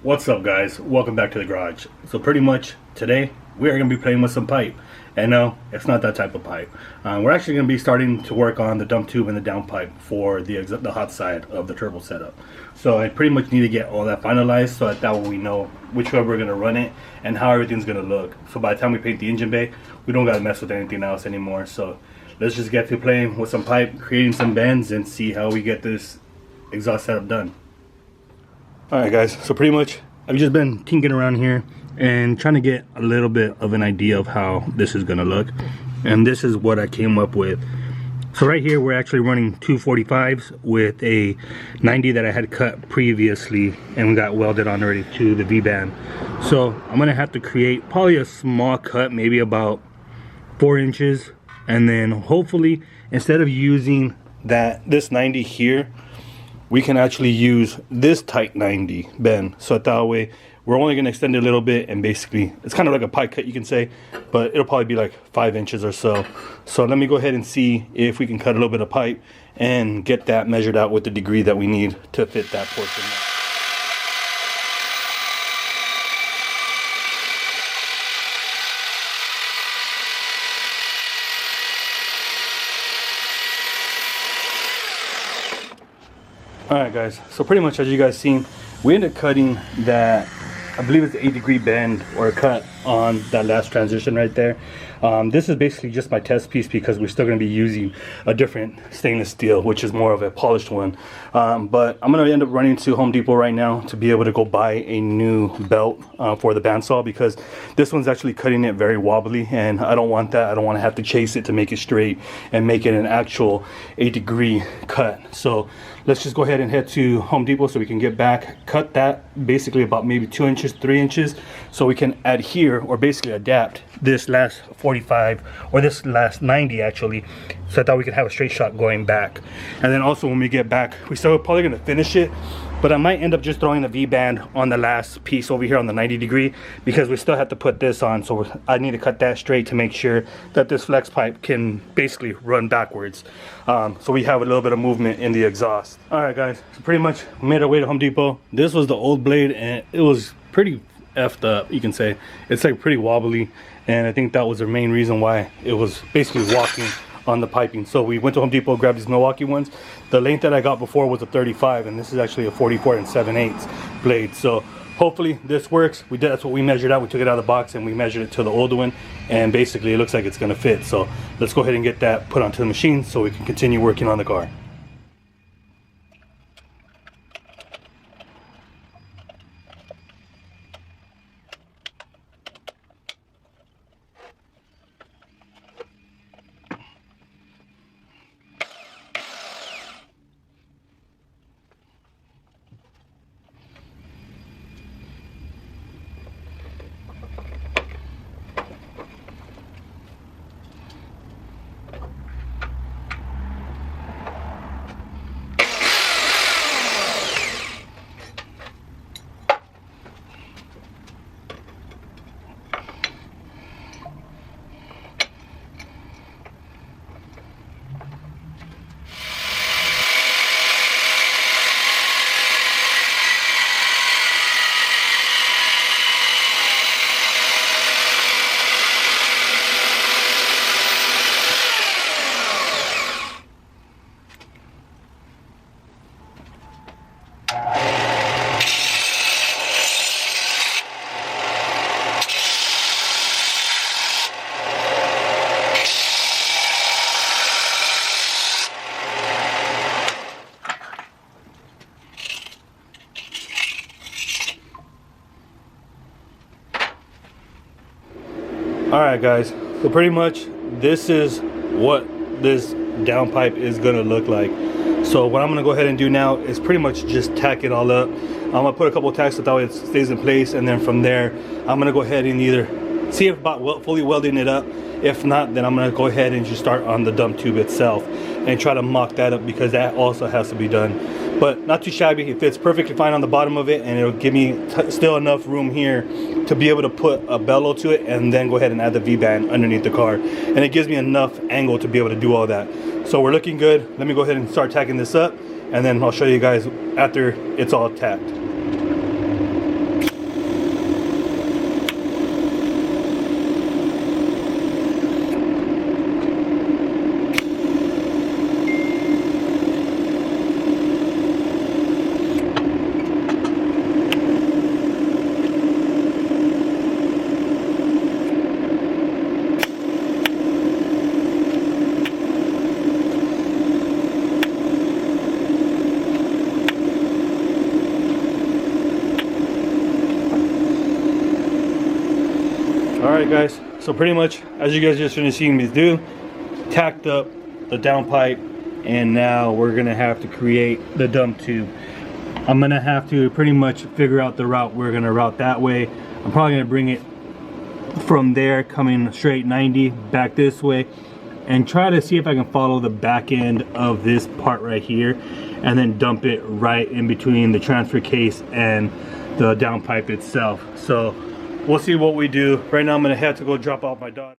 What's up, guys? Welcome back to the garage. So pretty much today we are going to be playing with some pipe, and no, it's not that type of pipe. We're actually going to be starting to work on the dump tube and the downpipe for the hot side of the turbo setup. So I pretty much need to get all that finalized so that way we know which way we're going to run it and how everything's going to look. So by the time we paint the engine bay, we don't got to mess with anything else anymore. So let's just get to playing with some pipe, creating some bends, and see how we get this exhaust setup done. Alright guys, so pretty much I've just been tinkering around here and trying to get a little bit of an idea of how this is going to look, and this is what I came up with. So right here we're actually running 245s with a 90 that I had cut previously and we got welded on already to the V-band. So I'm going to have to create probably a small cut, maybe about 4 inches, and then hopefully instead of using this 90 here, we can actually use this tight 90 bend, so that way we're only going to extend it a little bit, and basically it's kind of like a pie cut, you can say, but it'll probably be like 5 inches or so. So let me go ahead and see if we can cut a little bit of pipe and get that measured out with the degree that we need to fit that portion. Alright guys, so pretty much as you guys seen, we ended up cutting that, I believe it's the 8-degree bend or cut on that last transition right there. This is basically just my test piece because we're still going to be using a different stainless steel, which is more of a polished one. But I'm going to end up running to Home Depot right now to be able to go buy a new belt for the bandsaw, because this one's actually cutting it very wobbly, and I don't want that. I don't want to have to chase it to make it straight and make it an actual 8-degree cut. So let's just go ahead and head to Home Depot so we can get back, cut that basically about maybe 2 inches, 3 inches, so we can adhere or basically adapt this last 45 or this last 90 actually, so I thought we could have a straight shot going back. And then also when we get back, we still probably going to finish it, but I might end up just throwing the V-band on the last piece over here on the 90 degree, because we still have to put this on, so I need to cut that straight to make sure that this flex pipe can basically run backwards, so we have a little bit of movement in the exhaust. Alright guys, so pretty much made our way to Home Depot. This was the old blade and it was pretty effed up, you can say. It's like pretty wobbly, and I think that was the main reason why it was basically walking on the piping. So we went to Home Depot, grabbed these Milwaukee ones. The length that I got before was a 35, and this is actually a 44 and 7/8 blade. So hopefully this works. That's what we measured out. We took it out of the box and we measured it to the older one, and basically it looks like it's going to fit. So let's go ahead and get that put onto the machine so we can continue working on the car. Alright guys, so pretty much this is what this downpipe is gonna look like. So what I'm gonna go ahead and do now is pretty much just tack it all up. I'm gonna put a couple of tacks so that way it stays in place, and then from there I'm gonna go ahead and either see about fully welding it up. If not, then I'm gonna go ahead and just start on the dump tube itself and try to mock that up, because that also has to be done. But not too shabby. It fits perfectly fine on the bottom of it, and it'll give me still enough room here to be able to put a bellow to it and then go ahead and add the V-band underneath the car. And it gives me enough angle to be able to do all that. So we're looking good. Let me go ahead and start tacking this up, and then I'll show you guys after it's all tacked. Alright guys, so pretty much as you guys just finished seeing me do, tacked up the downpipe, and now we're gonna have to create the dump tube. I'm gonna have to pretty much figure out the route we're gonna route that way. I'm probably gonna bring it from there, coming straight 90 back this way, and try to see if I can follow the back end of this part right here and then dump it right in between the transfer case and the downpipe itself. So we'll see what we do. Right now I'm gonna have to go drop off my dog.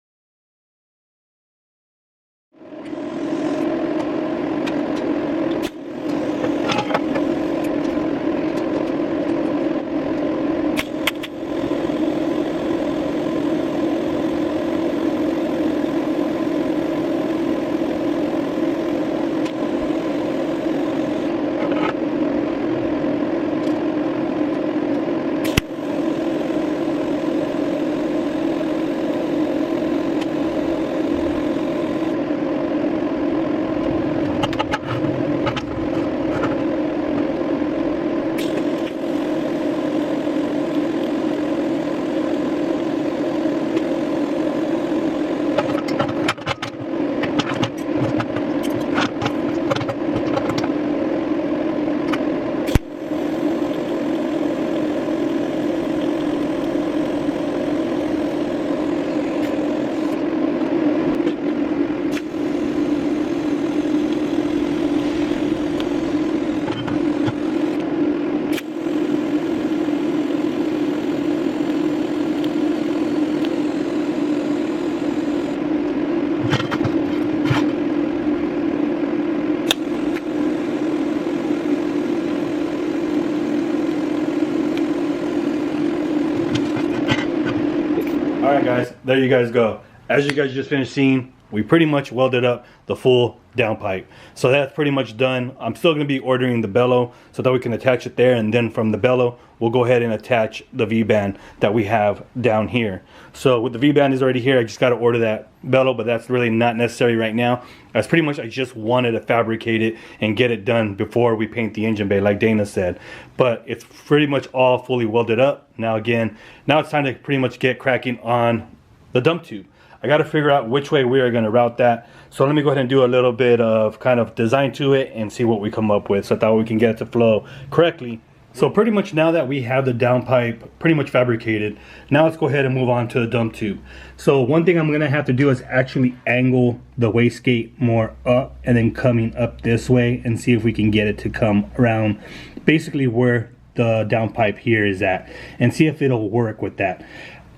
Alright guys, there you guys go. As you guys just finished seeing, we pretty much welded up the full downpipe. So that's pretty much done. I'm still going to be ordering the bellow so that we can attach it there, and then from the bellow we'll go ahead and attach the V-band that we have down here. So with the V-band is already here, I just got to order that bellow, but that's really not necessary right now. That's pretty much, I just wanted to fabricate it and get it done before we paint the engine bay like Dana said. But it's pretty much all fully welded up. Now it's time to pretty much get cracking on the dump tube. I got to figure out which way we are going to route that. So let me go ahead and do a little bit of kind of design to it and see what we come up with so that we can get it to flow correctly. So pretty much now that we have the downpipe pretty much fabricated, now let's go ahead and move on to the dump tube. So one thing I'm going to have to do is actually angle the wastegate more up and then coming up this way and see if we can get it to come around basically where the downpipe here is at and see if it'll work with that.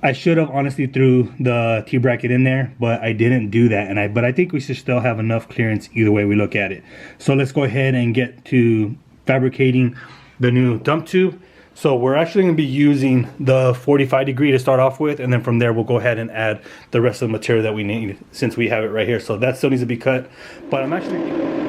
I should have honestly threw the T-bracket in there, but I didn't do that, but I think we should still have enough clearance either way we look at it. So let's go ahead and get to fabricating the new dump tube. So we're actually going to be using the 45 degree to start off with, and then from there we'll go ahead and add the rest of the material that we need since we have it right here. So that still needs to be cut, but I'm actually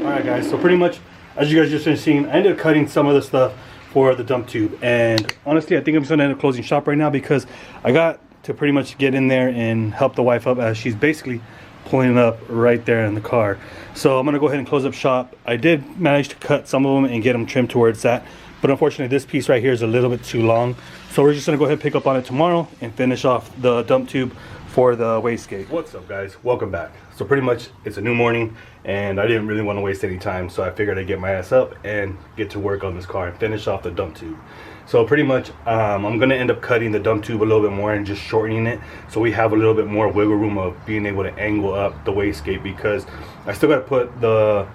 Alright guys, so pretty much as you guys just finished seeing, I ended up cutting some of the stuff for the dump tube, and honestly I think I'm just gonna end up closing shop right now because I got to pretty much get in there and help the wife up as she's basically pulling up right there in the car. So I'm gonna go ahead and close up shop. I did manage to cut some of them and get them trimmed towards that, but unfortunately this piece right here is a little bit too long, so we're just gonna go ahead and pick up on it tomorrow and finish off the dump tube for the wastegate. What's up guys, welcome back. So pretty much it's a new morning and I didn't really want to waste any time, so I figured I'd get my ass up and get to work on this car and finish off the dump tube. So pretty much I'm gonna end up cutting the dump tube a little bit more and just shortening it, so we have a little bit more wiggle room of being able to angle up the wastegate, because I still got to put the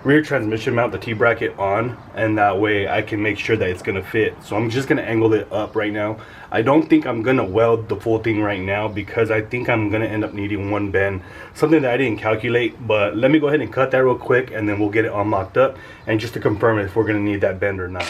rear transmission mount, the T-bracket, on, and that way I can make sure that it's gonna fit. So I'm just gonna angle it up right now. I don't think I'm gonna weld the full thing right now, because I think I'm gonna end up needing one bend, something that I didn't calculate. But let me go ahead and cut that real quick, and then we'll get it unlocked up, and just to confirm if we're gonna need that bend or not.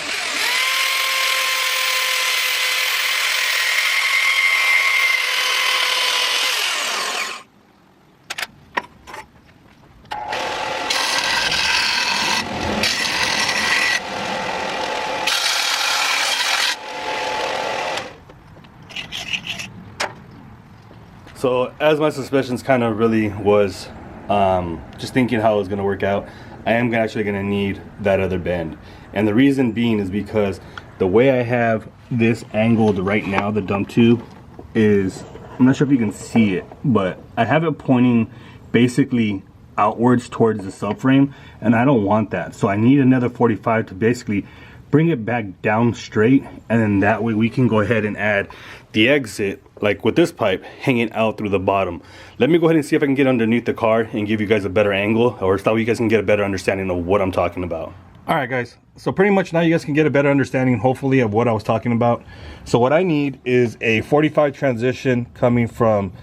So as my suspicions kind of really was just thinking how it was going to work out, I am actually going to need that other bend. And the reason being is because the way I have this angled right now, the dump tube, is, I'm not sure if you can see it, but I have it pointing basically outwards towards the subframe, and I don't want that. So I need another 45 to basically bring it back down straight, and then that way we can go ahead and add the exit, like with this pipe hanging out through the bottom. Let me go ahead and see if I can get underneath the car and give you guys a better angle, or so you guys can get a better understanding of what I'm talking about. All right guys, so pretty much now you guys can get a better understanding, hopefully, of what I was talking about. So what I need is a 45 transition coming from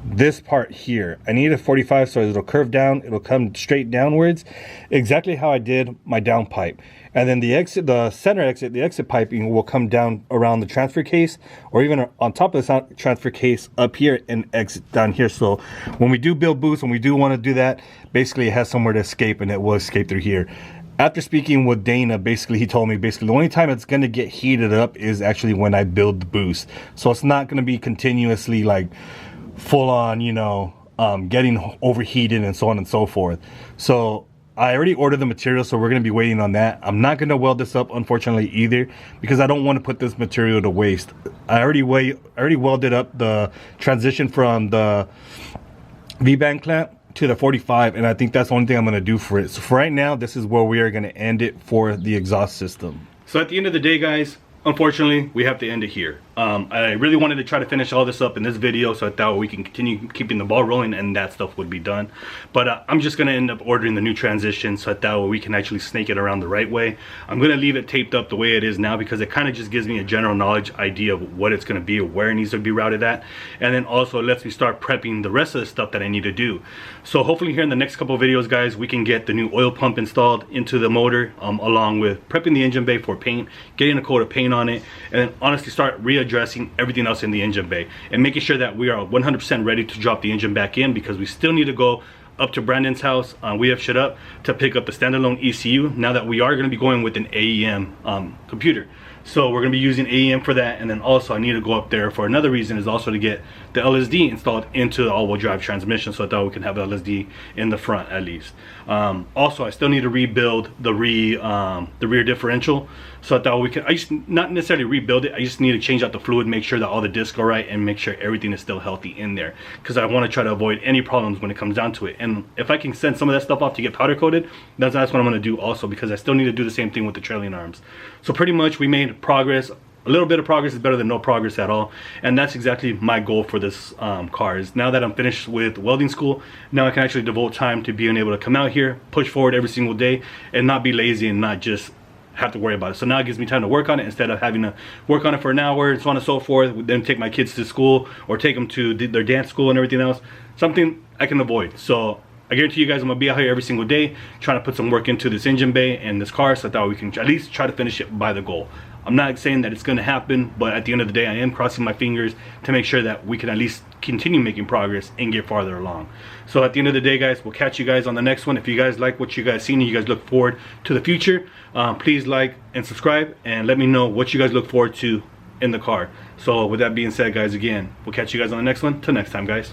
this part here. I need a 45 so it'll curve down, it'll come straight downwards, exactly how I did my down pipe. And then the exit, the center exit, the exit piping will come down around the transfer case, or even on top of the transfer case up here, and exit down here. So when we do build booths, when we do want to do that, basically it has somewhere to escape, and it will escape through here. After speaking with Dana, basically he told me basically the only time it's going to get heated up is actually when I build the boost. So it's not going to be continuously like full on, you know, getting overheated and so on and so forth. So I already ordered the material, so we're going to be waiting on that. I'm not going to weld this up, unfortunately, either, because I don't want to put this material to waste. I already welded up the transition from the V-band clamp to the 45, and I think that's the only thing I'm going to do for it. So for right now, this is where we are going to end it for the exhaust system. So at the end of the day, guys, unfortunately, we have to end it here. I really wanted to try to finish all this up in this video so that we can continue keeping the ball rolling and that stuff would be done. But I'm just going to end up ordering the new transition so that way we can actually snake it around the right way. I'm going to leave it taped up the way it is now, because it kind of just gives me a general knowledge idea of what it's going to be, or where it needs to be routed at. And then also lets me start prepping the rest of the stuff that I need to do. So hopefully here in the next couple of videos, guys, we can get the new oil pump installed into the motor, along with prepping the engine bay for paint, getting a coat of paint on it, and then honestly start readdressing everything else in the engine bay and making sure that we are 100% ready to drop the engine back in, because we still need to go up to Brandon's house. We have shit up to pick up the standalone ECU now that we are going to be going with an AEM computer. So we're going to be using AEM for that, and then also I need to go up there for another reason, is also to get the LSD installed into the all-wheel drive transmission, so that we can have LSD in the front at least. Also, I still need to rebuild the rear differential, so that we can, I just not necessarily rebuild it, I just need to change out the fluid, make sure that all the discs are right, and make sure everything is still healthy in there, because I want to try to avoid any problems when it comes down to it. And if I can send some of that stuff off to get powder coated, that's what I'm going to do also, because I still need to do the same thing with the trailing arms. So pretty much we made progress. A little bit of progress is better than no progress at all, and that's exactly my goal for this car. Is now that I'm finished with welding school, now I can actually devote time to being able to come out here, push forward every single day, and not be lazy and not just have to worry about it. So now it gives me time to work on it instead of having to work on it for an hour and so on and so forth, then take my kids to school or take them to their dance school and everything else. Something I can avoid. So I guarantee you guys I'm gonna be out here every single day trying to put some work into this engine bay and this car, so that we can at least try to finish it by the goal. I'm not saying that it's going to happen, but at the end of the day, I am crossing my fingers to make sure that we can at least continue making progress and get farther along. So at the end of the day, guys, we'll catch you guys on the next one. If you guys like what you guys seen and you guys look forward to the future, please like and subscribe, and let me know what you guys look forward to in the car. So with that being said, guys, again, we'll catch you guys on the next one. Till next time, guys.